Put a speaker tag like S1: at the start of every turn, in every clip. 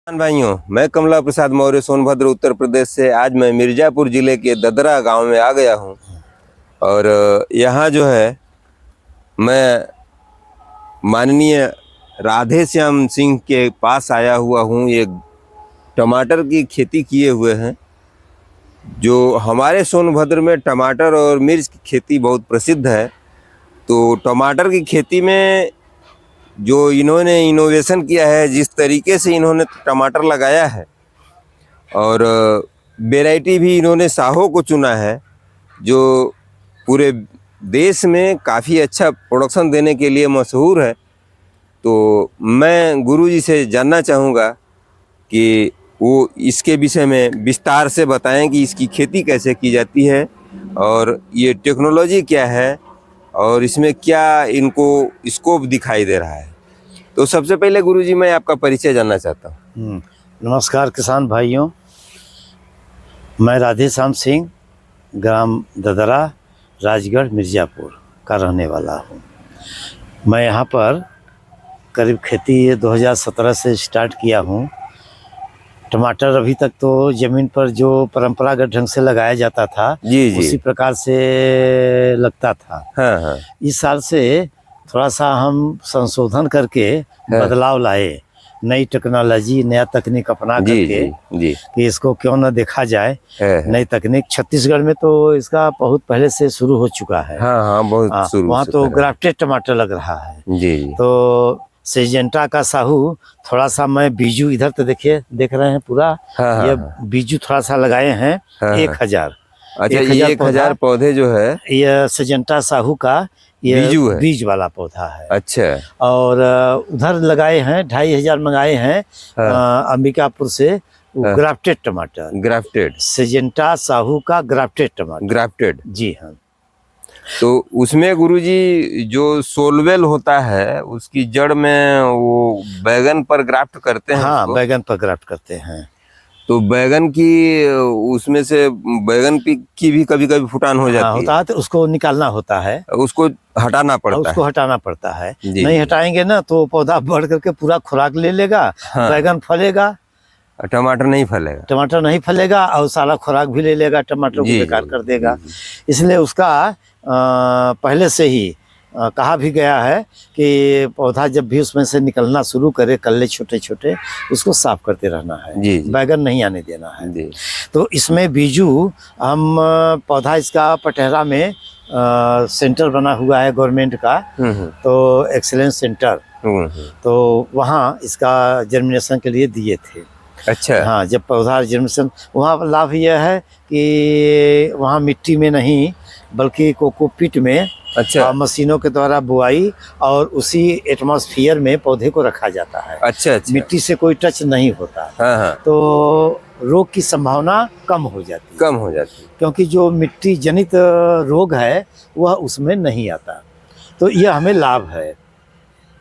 S1: भाइयों, मैं कमला प्रसाद मौर्य सोनभद्र उत्तर प्रदेश से आज मैं मिर्जापुर जिले के ददरा गांव में आ गया हूं। और यहाँ जो है मैं माननीय राधे श्याम सिंह के पास आया हुआ हूं। ये टमाटर की खेती किए हुए हैं। जो हमारे सोनभद्र में टमाटर और मिर्च की खेती बहुत प्रसिद्ध है, तो टमाटर की खेती में जो इन्होंने इनोवेशन किया है, जिस तरीके से इन्होंने टमाटर लगाया है और वैरायटी भी इन्होंने साहो को चुना है, जो पूरे देश में काफ़ी अच्छा प्रोडक्शन देने के लिए मशहूर है। तो मैं गुरुजी से जानना चाहूँगा कि वो इसके विषय में विस्तार से बताएं कि इसकी खेती कैसे की जाती है और ये टेक्नोलॉजी क्या है और इसमें क्या इनको स्कोप दिखाई दे रहा है। तो सबसे पहले गुरुजी मैं आपका परिचय जानना चाहता हूँ।
S2: नमस्कार किसान भाइयों, मैं राधे श्याम सिंह ग्राम ददरा राजगढ़ मिर्ज़ापुर का रहने वाला हूँ। मैं यहाँ पर करीब खेती 2017 से स्टार्ट किया हूँ। टमाटर अभी तक तो ज़मीन पर जो परंपरागत ढंग से लगाया जाता था
S1: जी।
S2: उसी प्रकार से लगता था।
S1: हाँ।
S2: इस साल से थोड़ा सा हम संशोधन करके बदलाव लाए, नई टेक्नोलॉजी नया तकनीक अपना करके
S1: जी।
S2: कि इसको क्यों न देखा जाए। नई तकनीक छत्तीसगढ़ में तो इसका बहुत पहले से शुरू हो चुका है।
S1: हाँ, बहुत शुरू
S2: वहाँ तो ग्राफ्टेड टमाटर लग रहा है। जी। तो सिजेंटा का साहू थोड़ा सा, मैं बीजू इधर तो देखिए देख रहे हैं पूरा। ये बीजू थोड़ा सा लगाए हैं। 1000
S1: अच्छा, 1000 पौधे जो है
S2: ये सिजेंटा साहू का ये बीज वाला पौधा है।
S1: अच्छा।
S2: और उधर लगाए हैं 2500 मंगाए हैं अंबिकापुर से ग्राफ्टेड टमाटर।
S1: ग्राफ्टेड
S2: सिजेंटा साहू का ग्राफ्टेड टमाटर।
S1: ग्राफ्टेड,
S2: जी हाँ।
S1: तो उसमें गुरुजी जो सोलवेल होता है उसकी जड़ में वो बैगन पर ग्राफ्ट करते हैं।
S2: हाँ, बैगन पर ग्राफ्ट करते हैं।
S1: तो बैगन की उसमें से बैगन की भी कभी कभी फुटान हो जाती
S2: होता है, तो उसको निकालना होता है, उसको
S1: हटाना पड़ता है।
S2: उसको हटाना पड़ता है। नहीं हटाएंगे ना तो पौधा बढ़ करके पूरा खुराक ले लेगा। बैगन फलेगा,
S1: टमाटर नहीं फलेगा।
S2: टमाटर नहीं फलेगा और सारा खुराक भी ले लेगा, टमाटर को बेकार कर देगा। इसलिए उसका पहले से ही कहा भी गया है कि पौधा जब भी उसमें से निकलना शुरू करे, कल्ले छोटे छोटे, उसको साफ करते रहना है। बैगन नहीं आने देना है। तो इसमें बीजू हम पौधा इसका पटहरा में सेंटर बना हुआ है गवर्नमेंट का, तो एक्सीलेंस सेंटर, तो वहाँ इसका जर्मिनेशन के लिए दिए थे।
S1: अच्छा।
S2: हाँ, जब पौधा जर्मिनेशन, वहाँ लाभ यह है कि वहाँ मिट्टी में नहीं बल्कि कोकोपीट में मशीनों के द्वारा बुआई और उसी एटमॉस्फेयर में पौधे को रखा जाता है। अच्छा। मिट्टी से कोई टच नहीं होता। तो रोग की संभावना कम हो जाती है, क्योंकि जो मिट्टी जनित रोग है वह उसमें नहीं आता। तो यह हमें लाभ है।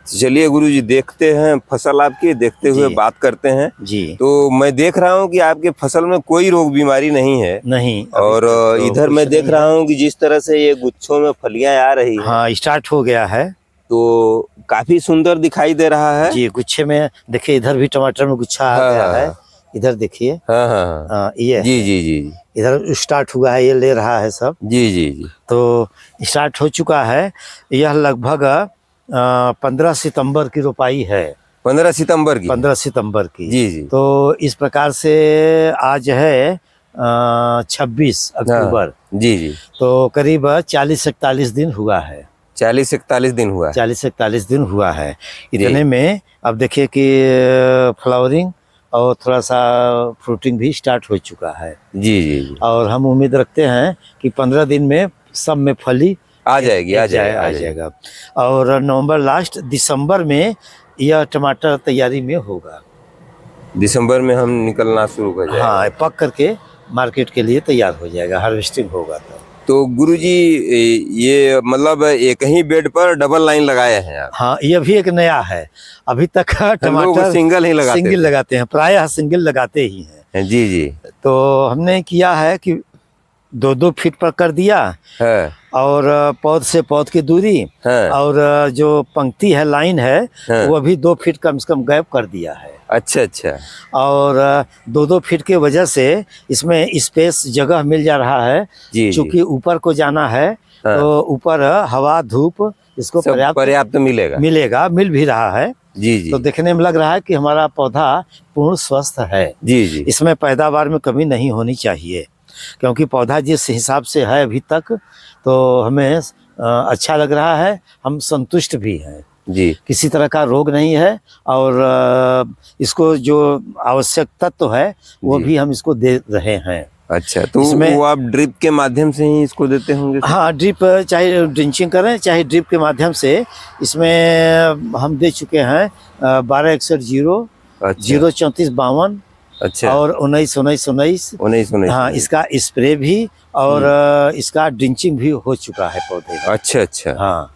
S1: चलिए गुरुजी, देखते हैं फसल आपकी, देखते हुए बात करते हैं। जी। तो मैं देख रहा हूँ कि आपके फसल में कोई रोग बीमारी नहीं है। नहीं। और इधर मैं देख रहा हूँ कि जिस तरह से ये गुच्छों में फलियां आ रही हैं।
S2: हाँ, स्टार्ट हो गया है, तो
S1: काफी सुंदर दिखाई दे रहा है।
S2: जी, गुच्छे में देखिए, इधर भी टमाटर में गुच्छा आ गया है। इधर देखिए। ये
S1: जी।
S2: इधर स्टार्ट हुआ है, ये ले रहा है सब।
S1: जी।
S2: तो स्टार्ट हो चुका है। यह लगभग 15 सितंबर की रोपाई है।
S1: 15 सितंबर की। जी।
S2: तो इस प्रकार से आज है 26 अक्टूबर।
S1: जी। तो
S2: करीब 40-41 दिन हुआ है।
S1: 40-41 दिन हुआ।
S2: 40-41 दिन हुआ है। इतने में अब देखिए कि फ्लावरिंग और थोड़ा सा फ्रूटिंग भी स्टार्ट हो चुका है। जी। और हम उम्मीद रखते हैं कि 15 दिन में सब में फली आ जाएगा। और नवंबर लास्ट दिसंबर में यह टमाटर तैयारी में होगा।
S1: दिसंबर में हम निकलना शुरू कर जाएगा।
S2: हाँ, पक करके मार्केट के लिए तैयार हो जाएगा, हार्वेस्टिंग होगा।
S1: तो गुरुजी, ये मतलब एक ही बेड पर डबल लाइन लगाए हैं आप? हाँ,
S2: ये भी एक नया है। अभी तक टमाटर सिंगल लगाते हैं, प्रायः सिंगल लगाते ही हैं। जी। तो हमने किया है कि 2-2 फीट पर कर दिया और पौध से पौध की दूरी
S1: हाँ।
S2: और जो पंक्ति है, लाइन है,
S1: हाँ।
S2: वो भी 2 फीट कम से कम गैप कर दिया है।
S1: अच्छा अच्छा।
S2: और 2-2 फीट के वजह से इसमें स्पेस जगह मिल जा रहा है।
S1: जी जी।
S2: चूंकि ऊपर को जाना है
S1: हाँ।
S2: तो ऊपर हवा धूप इसको
S1: सब पर्याप्त मिलेगा।
S2: मिलेगा, मिल भी रहा है।
S1: जी जी।
S2: तो देखने में लग रहा है कि हमारा पौधा पूर्ण स्वस्थ है।
S1: जी जी।
S2: इसमें पैदावार में कमी नहीं होनी चाहिए, क्योंकि पौधा जिस हिसाब से है अभी तक, तो हमें अच्छा लग रहा है, हम संतुष्ट भी हैं।
S1: जी।
S2: किसी तरह का रोग नहीं है और इसको जो आवश्यक तत्व है वो
S1: जी।
S2: भी हम इसको दे रहे हैं।
S1: अच्छा, तो
S2: इसमें-
S1: वो आप ड्रिप के माध्यम से ही इसको देते होंगे?
S2: हाँ, ड्रिप, चाहे ड्रिंचिंग करें चाहे ड्रिप के माध्यम से, इसमें हम दे चुके हैं 1261
S1: अच्छा
S2: 03452
S1: अच्छा।
S2: और 19 हाँ, इसका स्प्रे भी और इसका ड्रिंचिंग भी हो चुका है पौधे का।
S1: अच्छा अच्छा।
S2: हाँ,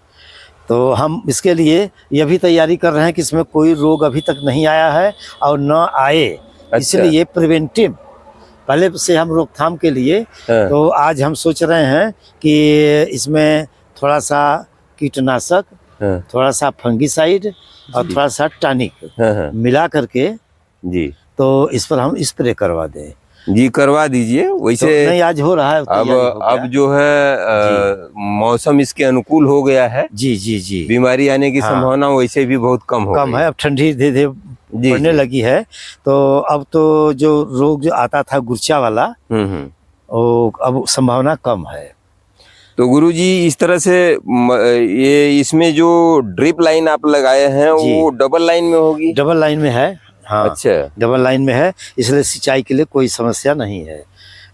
S2: तो हम इसके लिए यह भी तैयारी कर रहे हैं कि इसमें कोई रोग अभी तक नहीं आया है और न आए।
S1: अच्छा।
S2: इसलिए प्रिवेंटिव पहले से हम रोकथाम के लिए,
S1: हाँ।
S2: तो आज हम सोच रहे हैं कि इसमें थोड़ा सा कीटनाशक,
S1: हाँ।
S2: थोड़ा सा फंगीसाइड और थोड़ा सा टॉनिक
S1: हाँ हाँ।
S2: मिला करके
S1: जी
S2: तो इस पर हम स्प्रे करवा दें।
S1: जी, करवा दीजिए।
S2: तो
S1: वैसे
S2: नहीं, आज हो रहा है, तैयारी हो गया।
S1: अब जो है मौसम इसके अनुकूल हो गया है।
S2: जी जी जी,
S1: बीमारी आने की
S2: हाँ।
S1: संभावना वैसे भी बहुत कम हो
S2: कम
S1: गई।
S2: है। अब ठंडी धीरे धीरे
S1: जी,
S2: पड़ने
S1: जी।
S2: लगी है, तो अब तो जो रोग जो आता था गुर्चा वाला,
S1: हम्म।
S2: वो अब संभावना कम है।
S1: तो गुरुजी, इस तरह से ये इसमें जो ड्रिप लाइन आप लगाए हैं
S2: जी।
S1: वो डबल लाइन में होगी?
S2: डबल लाइन में है। हाँ,
S1: अच्छा।
S2: डबल लाइन में है, इसलिए सिंचाई के लिए कोई समस्या नहीं है।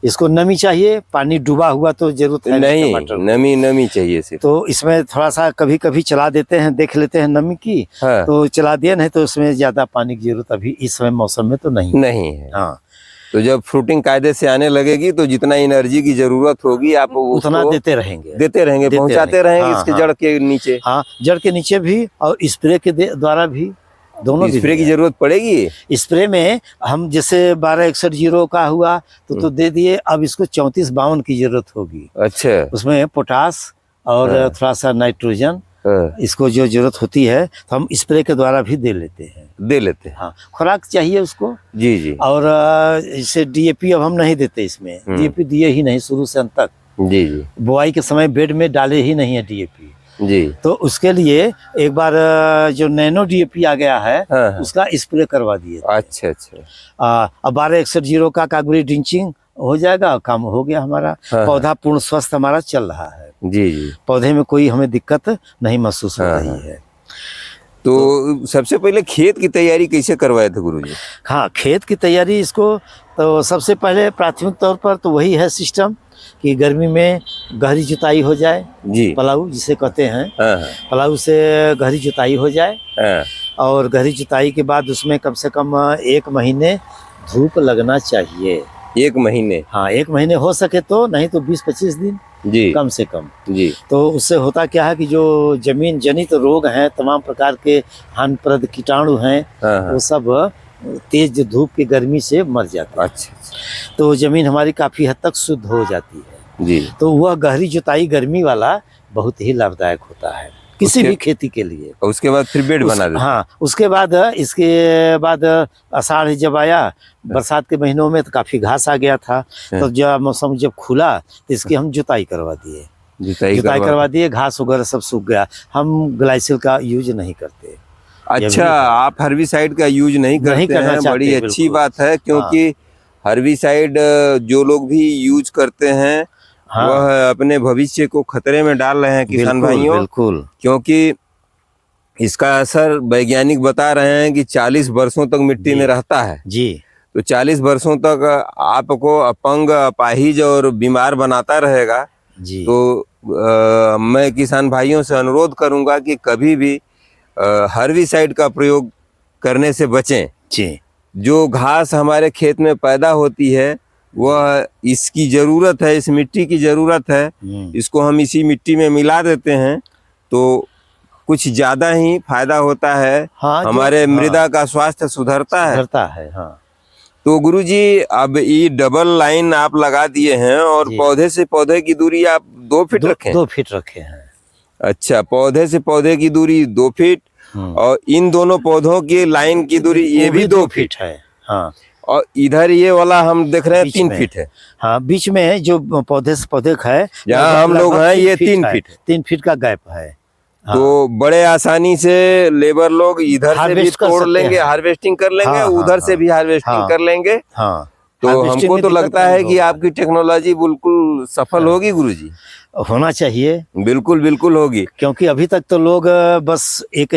S2: इसको नमी चाहिए, पानी डूबा हुआ तो जरूरत है
S1: नहीं,
S2: टमाटर को।
S1: नमी चाहिए सिर्फ।
S2: तो इसमें थोड़ा सा कभी कभी चला देते हैं, देख लेते हैं नमी की,
S1: हाँ।
S2: तो चला दिया, नहीं तो उसमें ज्यादा पानी की जरूरत अभी इस समय मौसम में तो नहीं।
S1: नहीं है।
S2: हाँ,
S1: तो जब फ्रूटिंग कायदे से आने लगेगी तो जितना एनर्जी की जरूरत होगी आप
S2: उतना
S1: उसको
S2: देते रहेंगे,
S1: पहुंचाते रहेंगे
S2: हाँ,
S1: इसके
S2: हाँ।
S1: जड़ के नीचे।
S2: हाँ, जड़ के नीचे भी और स्प्रे के द्वारा भी, दोनों
S1: स्प्रे की
S2: विधि है।
S1: जरूरत पड़ेगी?
S2: स्प्रे में हम जैसे 1261 का हुआ तो दे दिए, अब इसको 3452 की जरूरत होगी।
S1: अच्छा।
S2: उसमें पोटास और
S1: हाँ।
S2: थोड़ा सा नाइट्रोजन,
S1: हाँ,
S2: इसको जो जरूरत होती है तो हम स्प्रे के द्वारा भी दे लेते हैं।
S1: दे लेते हैं।
S2: हाँ, खुराक चाहिए उसको।
S1: जी जी।
S2: और इसे डीएपी अब हम नहीं देते इसमें, डीएपी दिए ही नहीं शुरू से अंत तक।
S1: जी जी।
S2: बुआई के समय बेड में डाले ही नहीं है डीएपी।
S1: जी।
S2: तो उसके लिए एक बार जो नैनो डीएपी आ गया है,
S1: हाँ, हाँ।
S2: उसका स्प्रे करवा दिए।
S1: अच्छा अच्छा।
S2: अब 1261 का कागुरी ड्रिंचिंग हो जाएगा, काम हो गया हमारा।
S1: हाँ।
S2: पौधा पूर्ण स्वस्थ हमारा चल रहा है।
S1: जी जी।
S2: पौधे में कोई हमें दिक्कत नहीं महसूस हो
S1: हाँ,
S2: रही
S1: हाँ।
S2: है।
S1: तो सबसे पहले खेत की तैयारी कैसे करवाए थे गुरुजी?
S2: हाँ, खेत की तैयारी, इसको तो सबसे पहले प्राथमिक तौर पर तो वही है सिस्टम कि गर्मी में गहरी जुताई हो जाए,
S1: जी।
S2: पलाऊ जिसे कहते हैं,
S1: हाँ हाँ।
S2: पलाऊ से गहरी जुताई हो जाए
S1: हाँ।
S2: और गहरी जुताई के बाद उसमें कम से कम 1 महीने धूप लगना चाहिए।
S1: 1 महीने?
S2: हाँ, 1 महीने हो सके तो, नहीं तो 20-25 दिन
S1: जी।
S2: कम से कम।
S1: जी।
S2: तो उससे होता क्या है कि जो जमीन जनित रोग हैं, तमाम प्रकार के हानिप्रद कीटाणु हैं,
S1: हाँ हाँ।
S2: वो सब तेज धूप की गर्मी से मर जाते हैं।
S1: अच्छा अच्छा।
S2: तो जमीन हमारी काफी हद तक शुद्ध हो जाती है।
S1: जी।
S2: तो वह गहरी जुताई गर्मी वाला बहुत ही लाभदायक होता है किसी भी खेती के लिए।
S1: और उसके बाद फिर बेड बना देते?
S2: हाँ, उसके बाद इसके बाद आषाढ़ जब आया, बरसात के महीनों में तो काफी घास आ गया था, तो जब मौसम जब खुला तो इसकी हम जुताई करवा दिए। जुताई करवा दिए, घास वगैरह सब सूख गया। हम ग्लाइसिल का यूज नहीं करते।
S1: अच्छा, आप हर्बिसाइड का यूज नहीं करते हैं? बड़ी अच्छी बात है, क्योंकि हर्बिसाइड जो लोग भी यूज करते हैं,
S2: हाँ।
S1: वह अपने भविष्य को खतरे में डाल रहे हैं किसान भाइयों।
S2: बिल्कुल,
S1: क्योंकि इसका असर वैज्ञानिक बता रहे हैं कि 40 वर्षों तक मिट्टी में रहता है
S2: जी।
S1: तो 40 वर्षों तक आपको अपंग, अपाहिज और बीमार बनाता रहेगा
S2: जी।
S1: तो मैं किसान भाइयों से अनुरोध करूंगा कि कभी भी हर्बिसाइड का प्रयोग करने से बचें।
S2: जी।
S1: जो घास हमारे खेत में पैदा होती है वह इसकी ज़रूरत है, इस मिट्टी की ज़रूरत है, इसको हम इसी मिट्टी में मिला देते हैं तो कुछ ज़्यादा ही फायदा होता है।
S2: हाँ,
S1: हमारे मृदा का स्वास्थ्य सुधरता
S2: है। हाँ।
S1: तो गुरुजी, अब ये डबल लाइन आप लगा दिए हैं और पौधे से पौधे की दूरी आप 2 फीट रखे हैं?
S2: 2 फीट रखे हैं।
S1: अच्छा, पौधे से पौधे की दूरी 2 फीट और इन दोनों पौधों की लाइन की दूरी ये भी 2 फीट
S2: है। हाँ,
S1: और इधर ये वाला हम देख रहे हैं 3 फीट है।
S2: हाँ, बीच में जो पौधे से पौधे का है
S1: जहाँ हम लोग हैं ये 3 फीट है।
S2: 3 फीट का गैप है। हाँ।
S1: तो बड़े आसानी से लेबर लोग इधर से भी तोड़ लेंगे, हार्वेस्टिंग कर लेंगे,
S2: हाँ,
S1: उधर से भी हार्वेस्टिंग कर लेंगे।
S2: हाँ,
S1: तो हमको तो लगता है कि आपकी टेक्नोलॉजी बिल्कुल सफल होगी गुरुजी।
S2: होना चाहिए,
S1: बिल्कुल बिल्कुल होगी,
S2: क्योंकि अभी तक तो लोग बस एक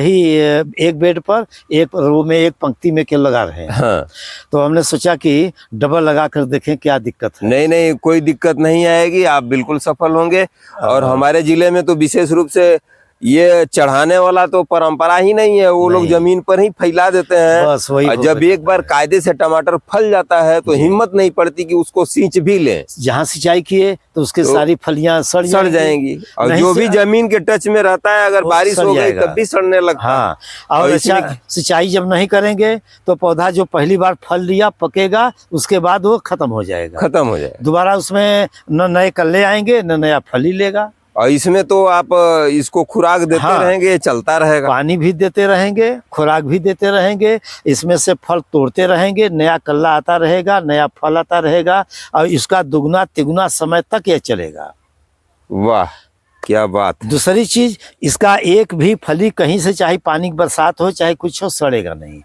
S2: बेड पर एक रो में एक पंक्ति में के लगा रहे हैं।
S1: हाँ।
S2: तो हमने सोचा कि डबल लगा कर देखें क्या दिक्कत है।
S1: नहीं नहीं, कोई दिक्कत नहीं आएगी, आप बिल्कुल सफल होंगे। और हमारे जिले में तो विशेष रूप से ये चढ़ाने वाला तो परंपरा ही नहीं है, वो लोग जमीन पर ही फैला देते हैं।
S2: बस वही
S1: और जब एक बार कायदे से टमाटर फल जाता है तो हिम्मत नहीं पड़ती कि उसको सींच भी लें।
S2: जहाँ सिंचाई किए तो उसके सारी फलियां सड़
S1: जाएंगी और जो भी जमीन के टच में रहता है, अगर बारिश हो गई तब भी सड़ने लगता है।
S2: हाँ, और अच्छा सिंचाई जब नहीं करेंगे तो पौधा जो पहली बार फल लिया पकेगा, उसके बाद वो खत्म हो जाएगा। दोबारा उसमें न नए कल्ले आएंगे न नया फल ही लेगा।
S1: और इसमें तो आप इसको खुराक देते रहेंगे, चलता रहेगा,
S2: पानी भी देते रहेंगे, खुराक भी देते रहेंगे, इसमें से फल तोड़ते रहेंगे, नया कल्ला आता रहेगा, नया फल आता रहेगा और इसका दुगना तिगुना समय तक ये चलेगा।
S1: वाह, क्या बात है।
S2: दूसरी चीज, इसका एक भी फली कहीं से चाहे पानी की बरसात हो चाहे कुछ हो सड़ेगा नहीं,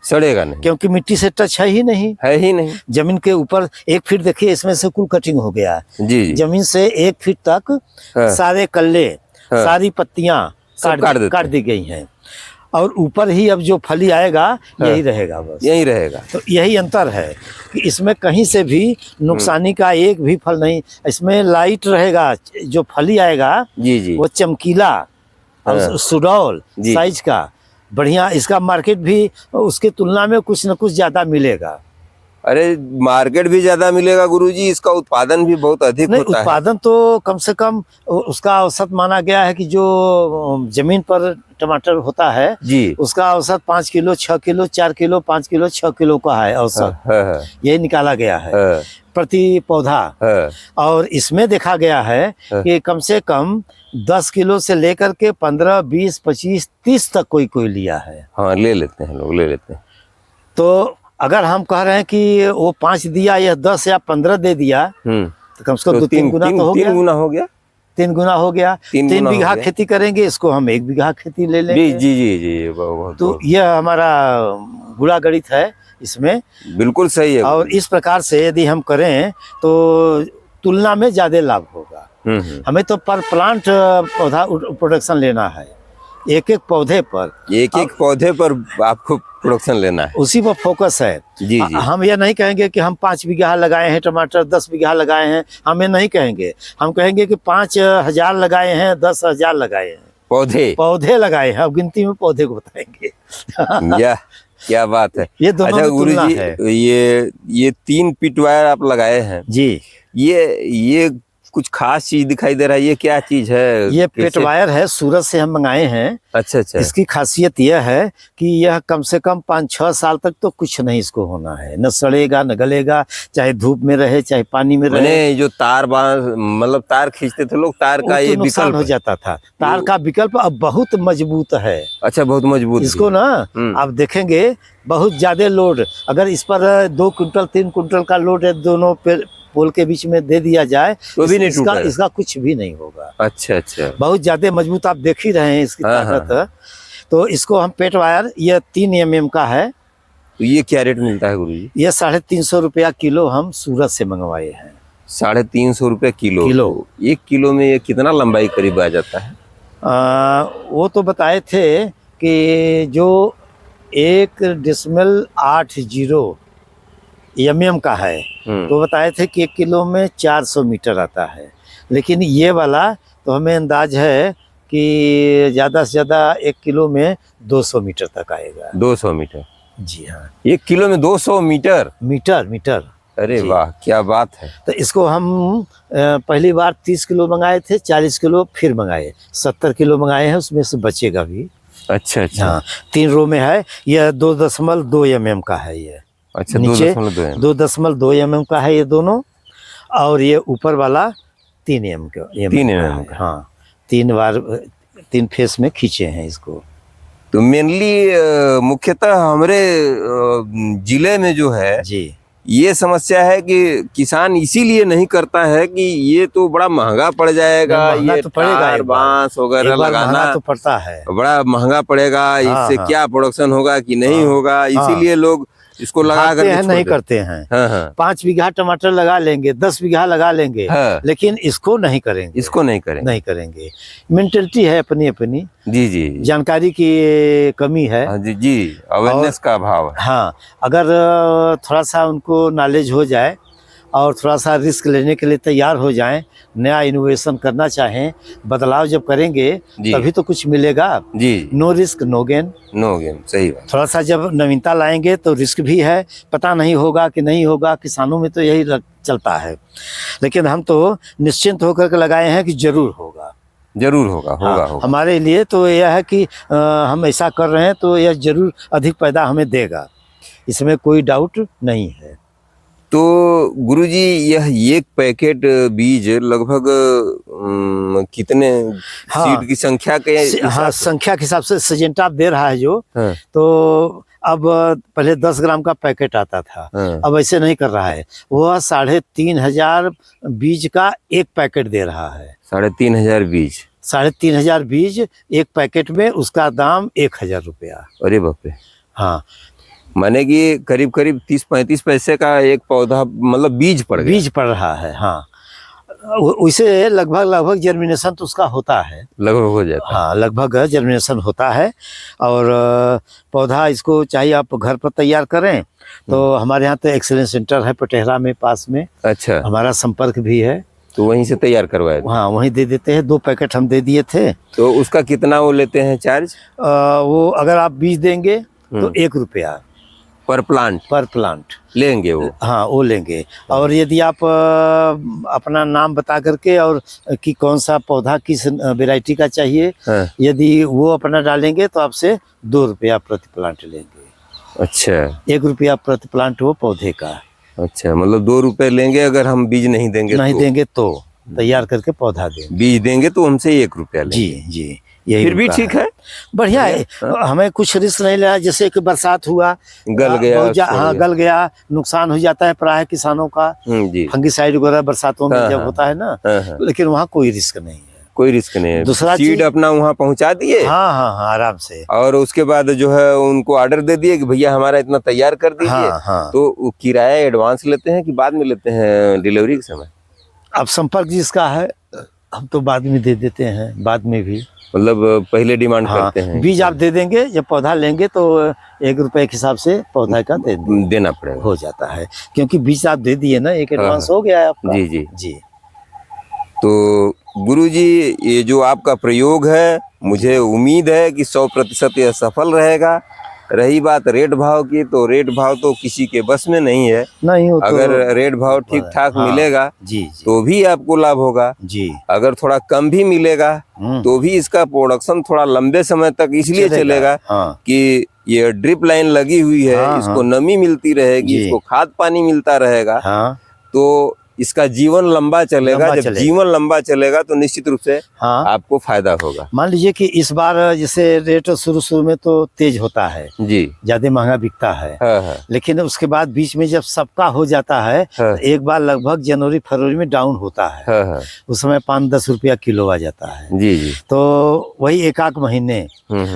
S2: क्योंकि मिट्टी से टच है ही नहीं। जमीन के ऊपर 1 फीट देखिए, इसमें से कुल कटिंग हो गया है जी। जमीन से 1 फीट तक सारे कल्ले, सारी पत्तियां काट दी गई हैं और ऊपर ही अब जो फली आएगा यही रहेगा, बस यही रहेगा। तो यही अंतर है कि इसमें कहीं से भी नुकसानी का एक भी फल नहीं, इसमें लाइट रहेगा, जो फली आएगा जी वो चमकीला और सुडौल साइज का बढ़िया। इसका मार्केट भी उसके तुलना में कुछ न कुछ ज्यादा मिलेगा।
S1: अरे मार्केट भी ज्यादा मिलेगा गुरुजी, इसका उत्पादन भी बहुत अधिक होता है।
S2: उत्पादन तो कम से कम उसका औसत माना गया है कि जो जमीन पर टमाटर होता है जी, उसका औसत 5 kilo 6 kilo 4 kilo 5 kilo 6 kilo का है औसत। ये निकाला गया है प्रति पौधा। और इसमें देखा गया है कि कम से कम 10 किलो से लेकर के 15 20 25 30 तक कोई लिया है। हाँ, ले लेते हैं लोग, ले लेते हैं। तो अगर हम कह रहे हैं कि वो 5 दिया या 10 या 15 दे दिया तो कम से कम 2-3 गुना तो हो गया। 3 गुना हो गया, 3 गुना हो गया। 3 बीघा खेती करेंगे, इसको हम 1 बीघा खेती ले लेंगे। जी। तो यह हमारा गुणा गणित है, इसमें बिल्कुल सही है। और इस प्रकार से यदि हम करें तो तुलना में ज्यादा लाभ होगा। हमें तो पर प्लांट पौधा प्रोडक्शन लेना है, एक पौधे पर आपको प्रोडक्शन लेना है, उसी पर फोकस है जी। हम ये नहीं कहेंगे कि हम 5 बीघा लगाए हैं टमाटर, 10 बीघा लगाए हैं, हम ये नहीं कहेंगे। हम कहेंगे कि 5000 लगाए हैं, 10,000 लगाए हैं, पौधे लगाए हैं। अब गिनती में पौधे को बताएंगे। क्या बात है। ये दोनों अच्छा गुरुजी, ये 3 पिट वायर आप लगाए हैं जी, ये कुछ खास चीज दिखाई दे रहा है, ये क्या चीज है? ये पेट वायर है, सूरत से हम मंगाए हैं। अच्छा। इसकी खासियत यह है कि यह कम से कम 5-6 साल तक तो कुछ नहीं इसको होना है, न सड़ेगा न गलेगा, चाहे धूप में रहे चाहे पानी में रहे। जो तार मतलब तार खींचते थे लोग, तार का ये नुकसान हो जाता था। तार का विकल्प अब बहुत मजबूत है। अच्छा, बहुत मजबूत। इसको ना आप देखेंगे बहुत ज्यादा लोड, अगर इस पर 2 कुंटल 3 कुंटल का लोड है दोनों पोल के बीच में दे दिया जाए तो भी नहीं टूटेगा, इसका कुछ भी नहीं होगा। अच्छा, बहुत ज्यादा मजबूत, आप देख ही रहे हैं इसकी ताकत। तो इसको हम पेट वायर, ये 3 mm का है। तो ये क्या रेट मिलता है गुरुजी? ये 350 रुपया किलो हम सूरत से मंगवाए हैं। 350 रुपया किलो। 1 किलो में ये कितना लंबाई करीब आ जाता है? वो तो बताए थे कि जो 1 डेसिमल 80 mm का है, तो बताए थे कि 1 किलो में 400 मीटर आता है। लेकिन ये वाला तो हमें अंदाज है कि ज्यादा से ज्यादा 1 किलो में 200 मीटर तक आएगा। 200 मीटर? जी हाँ, 1 किलो में 200 मीटर। अरे वाह, क्या बात है। तो इसको हम पहली बार 30 किलो मंगाए थे, 40 किलो फिर मंगाए, 70 किलो मंगाए हैं, उसमें से बचेगा भी। अच्छा। हाँ, 3 रो में है। यह 2.2 mm का है। ये अच्छा, नीचे 2.2 mm का है ये दोनों, और ये ऊपर वाला 3 एम का
S1: 3 mm का।
S2: हाँ, 3 बार 3 फेस में खींचे हैं इसको।
S1: तो मेनली मुख्यतः हमारे जिले में जो है
S2: जी,
S1: ये समस्या है कि किसान इसीलिए नहीं करता है कि ये तो बड़ा महंगा पड़ जाएगा,
S2: महंगा
S1: ये
S2: तो पड़ेगा
S1: तार
S2: एक बार।
S1: बांस वगैरह
S2: एक बार
S1: लगाना
S2: महंगा तो पड़ता है।
S1: बड़ा महंगा पड़ेगा,
S2: हाँ,
S1: इससे
S2: हाँ।
S1: क्या प्रोडक्शन होगा कि नहीं होगा, इसीलिए लोग इसको लगा
S2: भागते
S1: करके
S2: हैं,
S1: छोड़
S2: नहीं
S1: देते
S2: करते हैं।
S1: हाँ हाँ
S2: 5 बीघा टमाटर लगा लेंगे, 10 बीघा लगा लेंगे,
S1: हाँ।
S2: लेकिन इसको नहीं करेंगे।
S1: इसको नहीं करेंगे।
S2: नहीं करेंगे। मेंटेलिटी है अपनी अपनी,
S1: जी जी जी।
S2: जानकारी की कमी है।
S1: हाँ जी जी, अवेयरनेस का अभाव है।
S2: हाँ, अगर थोड़ा सा उनको नॉलेज हो जाए और थोड़ा सा रिस्क लेने के लिए तैयार हो जाएं, नया इनोवेशन करना चाहें, बदलाव जब करेंगे
S1: जी।
S2: तभी तो कुछ मिलेगा।
S1: जी,
S2: no risk no gain.
S1: No game, सही बात।
S2: थोड़ा सा जब नवीनता लाएंगे तो रिस्क भी है, पता नहीं होगा कि नहीं होगा, किसानों में तो यही चलता है। लेकिन हम तो निश्चिंत होकर के लगाए हैं कि जरूर होगा।
S1: जरूर होगा होगा
S2: हाँ,
S1: होगा।
S2: हमारे लिए तो यह है कि हम ऐसा कर रहे हैं तो यह जरूर अधिक पैदा हमें देगा, इसमें कोई डाउट नहीं है।
S1: तो गुरुजी यह एक पैकेट बीज लगभग कितने
S2: हाँ।
S1: सीड की संख्या के
S2: हाँ,
S1: हिसाब से?
S2: संख्या के हिसाब से सिजेंटा दे रहा है जो,
S1: हाँ,
S2: तो अब पहले 10 ग्राम का पैकेट आता था,
S1: हाँ।
S2: अब ऐसे नहीं कर रहा है। वह 3,500 बीज का एक पैकेट दे रहा है।
S1: 3,500 बीज।
S2: 3,500 बीज एक पैकेट में, उसका दाम 1,000 रुपया।
S1: अरे बाप रे।
S2: हाँ,
S1: माने कि करीब करीब 30-35 पैसे का एक पौधा मतलब बीज पड़ गया।
S2: बीज पड़ रहा है। हाँ, उसे लगभग जर्मिनेशन तो उसका होता है।
S1: लगभग हो जाता है।
S2: हाँ, लगभग जर्मिनेशन होता है। और पौधा इसको चाहिए आप घर पर तैयार करें तो हमारे यहाँ तो एक्सीलेंस सेंटर है पटेहरा में पास में,
S1: अच्छा,
S2: हमारा संपर्क भी है,
S1: तो वहीं से तैयार करवाए थे।
S2: हाँ वहीं दे देते हैं। 2 पैकेट हम दे दिए थे।
S1: तो उसका कितना वो लेते हैं चार्ज?
S2: वो अगर आप बीज देंगे तो 1 रुपया
S1: पर प्लांट
S2: पर प्लांट
S1: लेंगे वो।
S2: हाँ वो लेंगे। और यदि आप अपना नाम बता करके और कि कौन सा पौधा किस वैरायटी का चाहिए,
S1: हाँ।
S2: यदि वो अपना डालेंगे तो आपसे 2 रुपया प्रति प्लांट लेंगे।
S1: अच्छा
S2: 1 रुपया प्रति प्लांट वो पौधे का।
S1: अच्छा, मतलब 2 रुपए लेंगे अगर हम बीज नहीं देंगे
S2: नहीं
S1: तो?
S2: देंगे तो तैयार करके पौधा देंगे।
S1: बीज देंगे तो हमसे 1 रुपया लेंगे।
S2: जी जी, यही
S1: फिर भी
S2: उनका
S1: ठीक है।
S2: बढ़िया है। हमें कुछ रिस्क नहीं लेना। जैसे कि बरसात हुआ,
S1: गल गया,
S2: बहुत
S1: छोड़
S2: हाँ
S1: गया।
S2: गल गया, नुकसान हो जाता है प्राय किसानों का।
S1: जी।
S2: फंगिसाइड वगैरह बरसातों में
S1: हाँ,
S2: जब
S1: हाँ।
S2: होता है ना,
S1: हाँ, हाँ।
S2: लेकिन वहाँ कोई रिस्क नहीं है।
S1: कोई रिस्क नहीं है।
S2: दूसरा
S1: सीड
S2: चीज-
S1: अपना वहाँ पहुँचा दिए।
S2: हाँ हाँ हाँ, आराम से।
S1: और उसके बाद जो है उनको ऑर्डर दे दिए कि भैया हमारा इतना तैयार कर दीजिए।
S2: हाँ हाँ,
S1: तो वो किराया एडवांस लेते हैं कि बाद में लेते हैं डिलीवरी के समय?
S2: अब संपर्क जिसका है हम तो बाद में दे देते हैं, बाद में भी।
S1: मतलब पहले डिमांड
S2: हाँ,
S1: करते हैं?
S2: बीज आप दे देंगे, जब पौधा लेंगे तो 1 रुपए के हिसाब से पौधा का
S1: देना पड़ेगा।
S2: हो जाता है, क्योंकि बीज आप दे दिए ना, एक एडवांस
S1: हाँ।
S2: हो गया है आपका।
S1: जी जी।
S2: जी।
S1: तो गुरुजी ये जो आपका प्रयोग है, मुझे उम्मीद है कि 100% यह सफल रहेगा। रही बात रेट भाव की, तो रेट भाव तो किसी के बस में नहीं है।
S2: नहीं हो तो
S1: अगर रेट भाव ठीक ठाक
S2: हाँ,
S1: मिलेगा
S2: जी जी
S1: तो भी आपको लाभ होगा।
S2: जी।
S1: अगर थोड़ा कम भी मिलेगा तो भी इसका प्रोडक्शन थोड़ा लंबे समय तक इसलिए चलेगा
S2: हाँ
S1: कि ये ड्रिप लाइन लगी हुई है,
S2: हाँ,
S1: इसको
S2: हाँ।
S1: नमी मिलती रहेगी,
S2: जी।
S1: इसको खाद पानी मिलता रहेगा,
S2: हाँ
S1: तो इसका जीवन लंबा चलेगा।
S2: लंबा
S1: जब
S2: चलेगा।
S1: जीवन लंबा चलेगा तो निश्चित रूप से
S2: हाँ।
S1: आपको फायदा होगा।
S2: मान लीजिए कि इस बार जैसे रेट शुरू में तो तेज होता है,
S1: जी।
S2: ज्यादा महंगा बिकता है,
S1: हाँ हाँ
S2: लेकिन उसके बाद बीच में जब सबका हो जाता है
S1: हाँ।
S2: तो एक बार लगभग जनवरी फरवरी में डाउन होता है।
S1: हाँ हाँ।
S2: उस समय 5-10 रुपया किलो आ जाता है।
S1: जी जी।
S2: तो वही 1-8 महीने,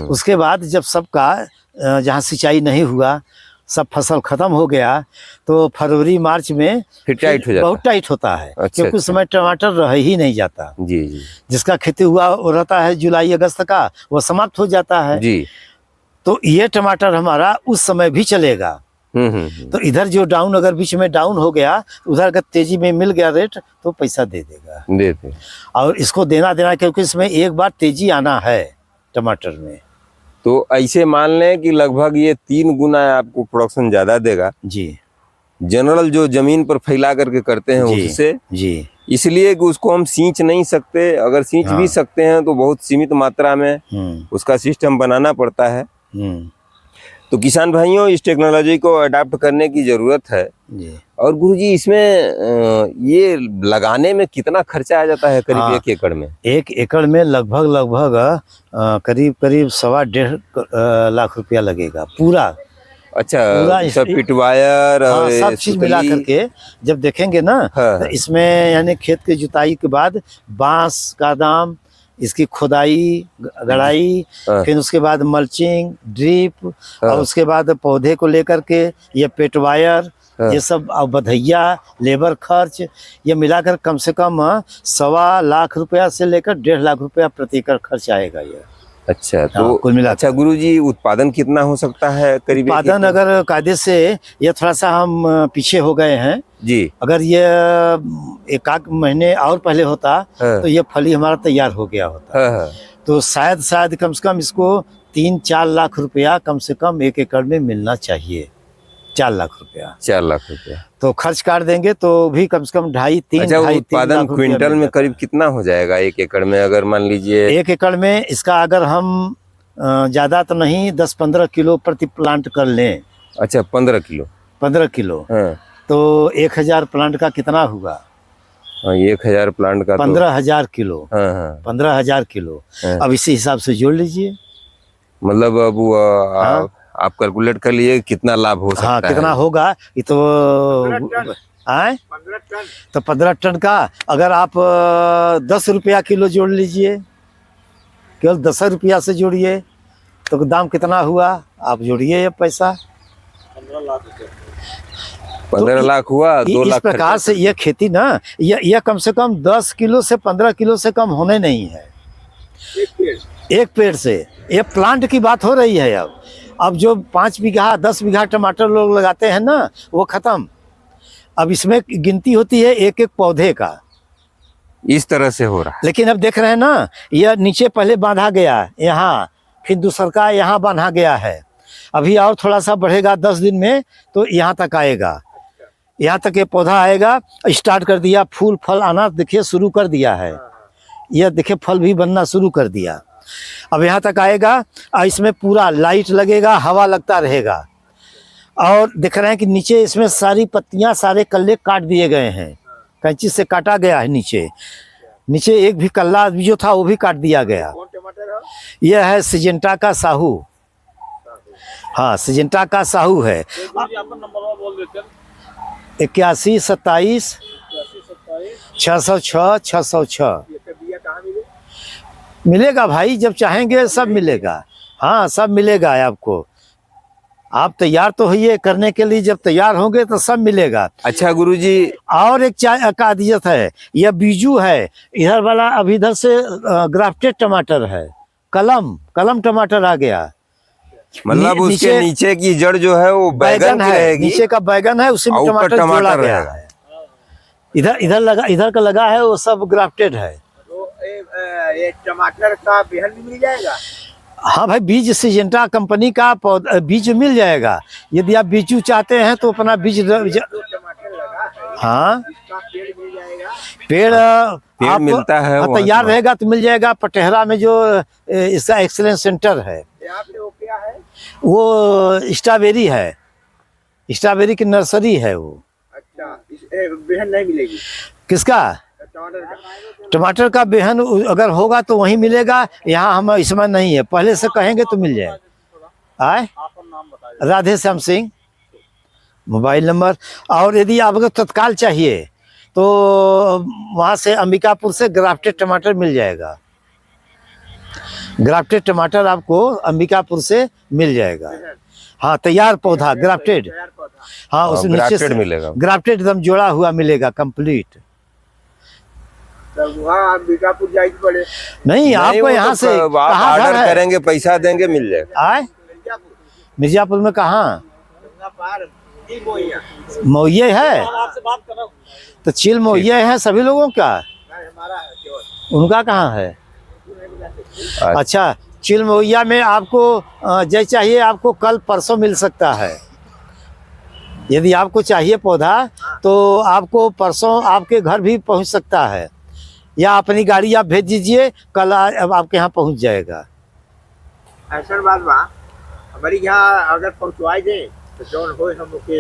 S2: उसके बाद जब सबका जहाँ सिंचाई नहीं हुआ, सब फसल खत्म हो गया, तो फरवरी मार्च में
S1: फिर टाइट हो जाता
S2: बहुत टाइट होता है।
S1: अच्छा,
S2: क्योंकि उस समय टमाटर रह ही नहीं जाता।
S1: जी जी
S2: जिसका खेती हुआ वो रहता है जुलाई अगस्त का, वो समाप्त हो जाता है।
S1: जी।
S2: तो ये टमाटर हमारा उस समय भी चलेगा। तो इधर जो डाउन, अगर बीच में डाउन हो गया, उधर अगर तेजी में मिल गया रेट तो पैसा दे देगा।
S1: देते।
S2: और इसको देना, क्योंकि इसमें एक बार तेजी आना है टमाटर में।
S1: तो ऐसे मान लें कि लगभग ये 3 गुना आपको प्रोडक्शन ज्यादा देगा
S2: जी
S1: जनरल जो जमीन पर फैला करके करते हैं
S2: जी
S1: उससे।
S2: जी।
S1: इसलिए कि उसको हम सींच नहीं सकते, अगर सींच
S2: हाँ।
S1: भी सकते हैं तो बहुत सीमित मात्रा में उसका सिस्टम बनाना पड़ता है। तो किसान भाइयों, इस टेक्नोलॉजी को अडाप्ट करने की ज़रूरत है।
S2: जी।
S1: और गुरुजी इसमें ये लगाने में कितना खर्चा आ जाता है करीब
S2: हाँ।
S1: 1 एकड़ में?
S2: 1 एकड़ में लगभग करीब करीब 1.5 लाख रुपया लगेगा पूरा।
S1: अच्छा,
S2: पूरा
S1: सब पिटवायर
S2: हाँ,
S1: और
S2: सब चीज मिला
S1: सुतली।
S2: करके जब देखेंगे ना,
S1: हाँ,
S2: तो
S1: हाँ।
S2: इसमें यानी खेत की जुताई के बाद बांस का दाम, इसकी खुदाई गड़ाई,
S1: हाँ।
S2: फिर उसके बाद मल्चिंग, ड्रिप,
S1: हाँ।
S2: और उसके बाद पौधे को लेकर के ये पेटवायर,
S1: हाँ।
S2: ये सब, और बधैया, लेबर खर्च, ये मिलाकर कम से कम 1.25 लाख रुपया से लेकर 1.5 लाख रुपया प्रति एकड़ खर्च आएगा ये।
S1: अच्छा,
S2: हाँ,
S1: तो
S2: कुल मिला
S1: अच्छा गुरुजी, उत्पादन कितना हो सकता है करीब?
S2: उत्पादन अगर कायदे से, ये थोड़ा सा हम पीछे हो गए हैं।
S1: जी।
S2: अगर ये 1 महीने और पहले होता
S1: हाँ।
S2: तो ये फली हमारा तैयार हो गया होता।
S1: हाँ, हाँ।
S2: तो शायद कम से कम इसको 3-4 लाख रुपया कम से कम 1 एकड़ में मिलना चाहिए। 4 लाख रुपया
S1: 4 लाख रुपया।
S2: तो खर्च काट देंगे तो भी कम से कम 2.5-3
S1: अच्छा,
S2: ढाई 3
S1: उत्पादन
S2: लाख रुपया
S1: क्विंटल
S2: मिल
S1: में
S2: जाता
S1: करीब कितना हो जाएगा 1 एकड़ में, अगर मान लीजिए?
S2: 1 एकड़ में इसका अगर हम ज़्यादा तो नहीं 10-15 किलो प्रति प्लांट कर लें।
S1: अच्छा, 15 किलो।
S2: 15 किलो
S1: हाँ,
S2: तो 1000 प्लांट का कितना हुआ?
S1: हाँ, 1000 प्लांट का तो
S2: 15,000 किलो।
S1: हाँ, हाँ।
S2: 15,000 किलो।
S1: हाँ।
S2: अब इसी हिसाब से जोड़ लीजिए।
S1: मतलब अब वो,
S2: हाँ।
S1: आप कैलकुलेट कर लिए कितना लाभ हो सकता
S2: हाँ,
S1: है?
S2: कितना होगा ये तो आए
S3: 15 टन।
S2: तो 15 टन का अगर आप 10 रुपया किलो जोड़ लीजिए, केवल 10 रुपया से जोड़िए तो दाम कितना हुआ, आप जोड़िए ये पैसा।
S3: 15 लाख रुपए।
S1: 15 लाख हुआ, 2
S2: इस
S1: लाख
S2: प्रकार
S1: खर्चा।
S2: से ये खेती ना, यह कम से कम 10 किलो से 15 किलो से कम होने नहीं है
S3: एक पेड़।
S2: एक पेड़ से। ये प्लांट की बात हो रही है। अब जो 5 बीघा 10 बीघा टमाटर लोग लगाते हैं ना, वो खत्म। अब इसमें गिनती होती है एक एक पौधे का।
S1: इस तरह से हो रहा है।
S2: लेकिन अब देख रहे हैं ना, यह नीचे पहले बांधा गया यहाँ, फिर दूसर का यहाँ बांधा गया है। अभी और थोड़ा सा बढ़ेगा 10 दिन में तो यहाँ तक आएगा। यहाँ तक ये पौधा आएगा, स्टार्ट कर दिया, फूल फल आना देखिए शुरू कर दिया है। यह देखिए फल भी बनना शुरू कर दिया। अब यहाँ तक आएगा और इसमें पूरा लाइट लगेगा, हवा लगता रहेगा। और देख रहे हैं कि नीचे इसमें सारी पत्तियां, सारे कल्ले काट दिए गए हैं, कैंची से काटा गया है। नीचे नीचे एक भी कल्ला भी जो था वो भी काट दिया गया।
S3: कौन टमाटर है?
S2: यह है सिजेंटा का साहू। हाँ, सिजेंटा का साहू है।
S3: जी, आपका नंबर बोल देते हैं।
S2: 81 27
S3: 27
S2: 606 606।
S3: ये बिया कहाँ मिले?
S2: मिलेगा भाई, जब चाहेंगे सब मिलेगा। हाँ, सब मिलेगा आपको। आप तैयार तो होइए करने के लिए, जब तैयार होंगे तो सब मिलेगा।
S1: अच्छा गुरुजी,
S2: और एक कादियत है, यह बीजू है। इधर वाला अभी इधर से ग्राफ्टेड टमाटर है, कलम टमाटर आ गया।
S1: मतलब उसके नीचे की जड़ जो है वो बैगन की
S2: है,
S1: रहेगी,
S2: नीचे का बैगन है, उसी में
S1: और ऊपर
S2: टमाटर जोड़ा
S1: टमाटर
S2: गया
S1: रहेगा।
S2: है। इधर का लगा है वो सब ग्राफ्टेड है।
S3: तो ये टमाटर का बेहन भी मिल जाएगा?
S2: हाँ भाई, बीज सिजेंटा कंपनी का बीज मिल जाएगा। यदि आप बीजू चाहते हैं तो अपना बीज
S3: जो टमाटर लगा है
S2: हाँ,
S3: इसका पेड़ मिल जाएगा?
S2: पेड़ आप
S1: मिलता है
S2: हाँ,
S1: वहाँ
S2: तैयार
S1: से।
S2: रहेगा तो मिल जाएगा। पटेहरा में जो इसका एक्सीलेंस सेंटर है,
S3: यहाँ पे वो क्या है?
S2: वो स्ट्रॉबेरी है, स्ट्रॉबेरी की नर्सरी है वो।
S3: अच्छा, बेहन नहीं मिलेगी
S2: किसका?
S3: टमाटर का?
S2: टमाटर का बेहन अगर होगा तो वहीं मिलेगा, यहाँ हम इसमें नहीं है। पहले से कहेंगे तो मिल जाएगा। आए
S3: आपका नाम बताइए।
S2: Radhe Shyam Singh mobile number. और यदि आपको तत्काल चाहिए तो वहाँ से अंबिकापुर से ग्राफ्टेड टमाटर मिल जाएगा। ग्राफ्टेड टमाटर आपको अंबिकापुर से मिल जाएगा। हाँ, तैयार पौधा ग्राफ्टेड।
S3: तैयार पौधा।
S2: हाँ, उस नीचे
S1: ग्राफ्टेड
S2: से
S1: मिलेगा।
S2: ग्राफ्टेड एकदम जोड़ा हुआ मिलेगा, कंप्लीट।
S3: तब वहाँ अंबिकापुर जाएगी पड़े?
S2: नहीं,
S1: नहीं,
S2: आपको
S1: वो
S2: यहाँ
S1: तो
S2: से
S1: आप
S2: कहाँ घर
S1: ऑर्डर
S2: है?
S1: करेंगे, पैसा देंगे, मिल जाएगा।
S2: आए
S3: मिर्जापुर।
S2: मिर्जापुर में कहाँ?
S3: गंगा पार की मोइया।
S2: मौये है
S3: आपसे बात कर रहा हूँ।
S2: तो चिल मौये है सभी लोगों का।
S3: हमारा है केवल।
S2: उनका कहाँ है? अच्छा, चिल मौया में आपको जैसे चाहिए आपको कल परसों मिल सकता है। यदि आपको चाहिए पौधा तो आपको परसों आपके घर भी पहुंच सकता है, या अपनी गाड़ी आप भेज दीजिए, कल अब आपके यहाँ पहुंच जाएगा।
S3: ऐसा बात बा, हमारी यहाँ अगर पहुँचवाई दे तो जौन हो हम के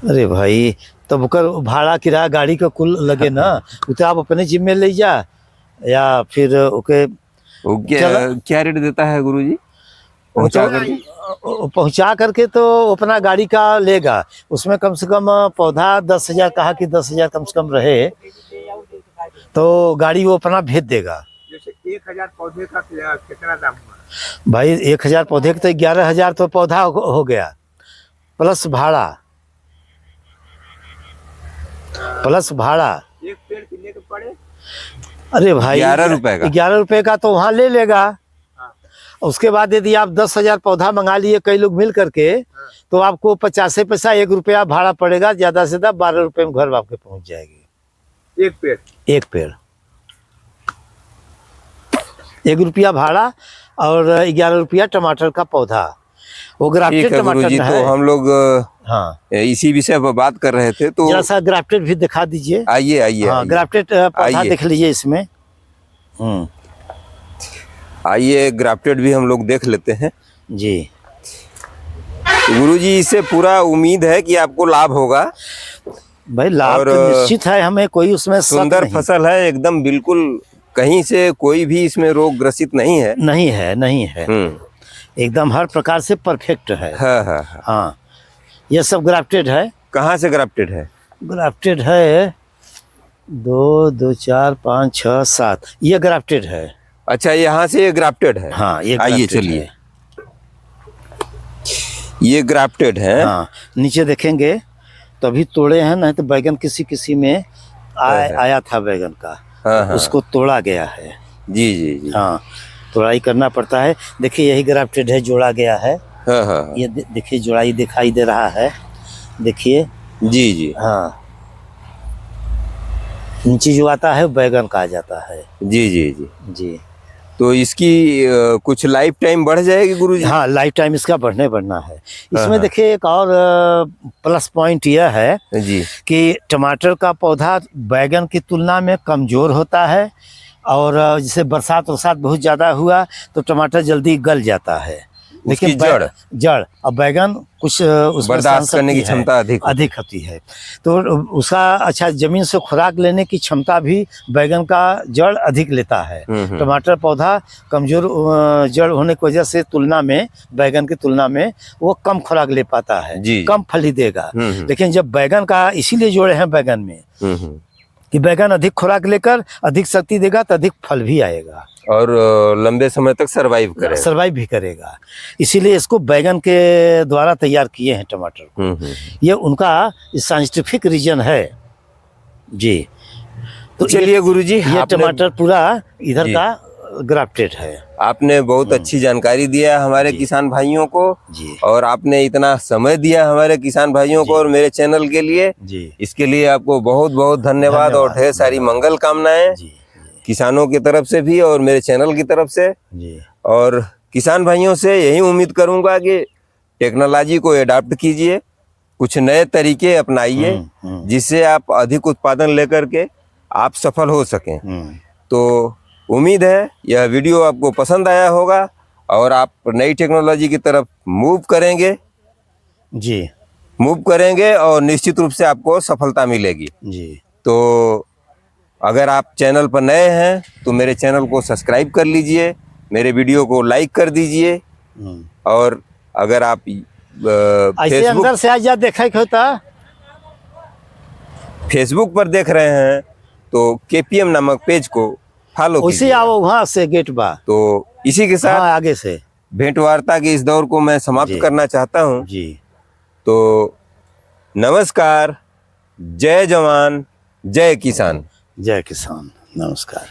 S2: अरे भाई, तब ओकर भाड़ा किराया गाड़ी का कुल लगे ना, उ तो आप अपने जिम्मे ले जा, या फिर ओके
S1: वो क्या रेट देता है गुरुजी पहुंचा कर?
S2: पहुंचा करके तो अपना गाड़ी का लेगा, उसमें कम से कम पौधा 10,000 कहा कि 10,000 कम से कम रहे तो गाड़ी वो अपना भेज देगा।
S3: जैसे 1,000 पौधे का कितना दाम हुआ?
S2: भाई 1,000 पौधे का तो 11,000 तो पौधा हो गया, प्लस भाड़ा, प्लस भाड़ा।
S3: एक पेड़ कितने के पड़े?
S2: अरे भाई
S1: 11 रुपए का।
S2: 11 रुपए का तो वहाँ ले लेगा।
S3: हाँ।
S2: उसके बाद यदि आप 10,000 पौधा मंगा लिए कई लोग मिल करके, तो आपको 50 पैसा 1 रुपया भाड़ा पड़ेगा, ज्यादा से ज्यादा 12 रुपए में घर आपके पहुंच जाएगी।
S3: एक पेड़?
S2: एक पेड़ 1 रुपया भाड़ा और 11 रुपया टमाटर का पौधा। वो
S1: ठीक
S2: ग्राफ्टेड
S1: है
S2: टमाटर
S1: गुरुजी,
S2: है।
S1: तो हम लोग
S2: हाँ,
S1: इसी विषय पर बात कर रहे थे, तो
S2: जरा सा ग्राफ्टेड भी दिखा दीजिए।
S1: आइए आइए
S2: हाँ,
S1: आइए।
S2: ग्राफ्टेड पौधा
S1: आइए।
S2: देख लीजिए इसमें।
S1: आइए ग्राफ्टेड भी हम लोग देख लेते हैं।
S2: जी,
S1: गुरुजी इससे पूरा उम्मीद है कि आपको लाभ होगा।
S2: भाई लाभ
S1: और,
S2: तो निश्चित है, हमें कोई उसमें शक
S1: सुंदर
S2: नहीं।
S1: फसल है एकदम, बिल्कुल कहीं से कोई भी इसमें रोग ग्रसित नहीं है।
S2: नहीं है, नहीं है, एकदम हर प्रकार से परफेक्ट है।
S1: हाँ हाँ हाँ।
S2: हाँ, ये सब ग्राफ्टेड है।
S1: कहाँ से ग्राफ्टेड है?
S2: ग्राफ्टेड है 2, 2, 4, 5, 6, 7, ये ग्राफ्टेड है।
S1: अच्छा, यहाँ से ये ग्राफ्टेड है।
S2: हाँ, ये
S1: आइए
S2: grafted
S1: चलिए,
S2: है।
S1: ये ग्राफ्टेड है।
S2: हाँ, नीचे देखेंगे तो अभी तोड़े हैं, नहीं तो बैगन किसी किसी में आया था बैगन का,
S1: हाँ हाँ।
S2: उसको तोड़ा गया है।
S1: जी जी जी।
S2: हाँ, तोड़ाई करना पड़ता है। देखिए यही ग्राफ्टेड है, जोड़ा गया है।
S1: हाँ हाँ हाँ।
S2: ये देखिए जोड़ाई दिखाई दे रहा है, देखिए।
S1: जी जी
S2: हाँ, नीचे जो आता है बैगन का आ जाता है।
S1: जी जी जी।
S2: जी,
S1: तो इसकी कुछ लाइफ टाइम बढ़ जाएगी गुरुजी?
S2: हाँ, लाइफ टाइम इसका बढ़ना है। इसमें
S1: हाँ।
S2: देखिए एक और प्लस पॉइंट यह है
S1: जी
S2: कि टमाटर का पौधा बैगन की तुलना में कमज़ोर होता है, और जैसे बरसात बहुत ज़्यादा हुआ तो टमाटर जल्दी गल जाता है।
S1: उसकी
S2: जड़ और बैगन कुछ उसमें
S1: बर्दाश्त करने की
S2: सहनशक्ति है,
S1: क्षमता अधिक
S2: होती है, तो उसका अच्छा जमीन से खुराक लेने की क्षमता भी बैगन का जड़ अधिक लेता है। टमाटर पौधा कमजोर जड़ होने की वजह से तुलना में बैगन की तुलना में वो कम खुराक ले पाता है,
S1: जी।
S2: कम फली देगा। लेकिन जब बैगन का इसीलिए जोड़े हैं बैगन में कि बैगन अधिक खुराक लेकर अधिक शक्ति देगा तो अधिक फल भी आएगा
S1: और लंबे समय तक सरवाइव
S2: भी करेगा। इसीलिए इसको बैगन के द्वारा तैयार किए हैं टमाटर को। ये उनका साइंटिफिक रीजन है जी। तो
S1: चलिए गुरुजी,
S2: ये टमाटर पूरा इधर का ग्राफ्टेड है।
S1: आपने बहुत अच्छी जानकारी दिया हमारे किसान भाइयों को
S2: जी,
S1: और आपने इतना समय दिया हमारे किसान भाइयों को और मेरे चैनल के लिए
S2: जी,
S1: इसके लिए आपको बहुत बहुत धन्यवाद और ढेर सारी मंगल कामनाएं
S2: जी,
S1: किसानों की तरफ से भी और मेरे चैनल की तरफ से।
S2: जी,
S1: और किसान भाइयों से यही उम्मीद करूंगा कि टेक्नोलॉजी को अडॉप्ट कीजिए, कुछ नए तरीके अपनाइए जिससे आप अधिक उत्पादन लेकर के आप सफल हो सकें। तो उम्मीद है यह वीडियो आपको पसंद आया होगा और आप नई टेक्नोलॉजी की तरफ मूव करेंगे और निश्चित रूप से आपको सफलता मिलेगी
S2: जी।
S1: तो अगर आप चैनल पर नए हैं तो मेरे चैनल को सब्सक्राइब कर लीजिए, मेरे वीडियो को लाइक कर दीजिए और अगर आप
S2: ऐसे अंदर से आज देखा होता
S1: फेसबुक पर देख रहे हैं तो केपीएम नामक पेज को फॉलो
S2: उसी
S1: कीजिए।
S2: आओ वहाँ से गेट बा,
S1: तो इसी के साथ
S2: आगे से
S1: भेंट वार्ता के इस दौर को मैं समाप्त करना चाहता हूँ।
S2: जी।
S1: तो नमस्कार, जय जवान, जय किसान।
S2: जय किसान, नमस्कार।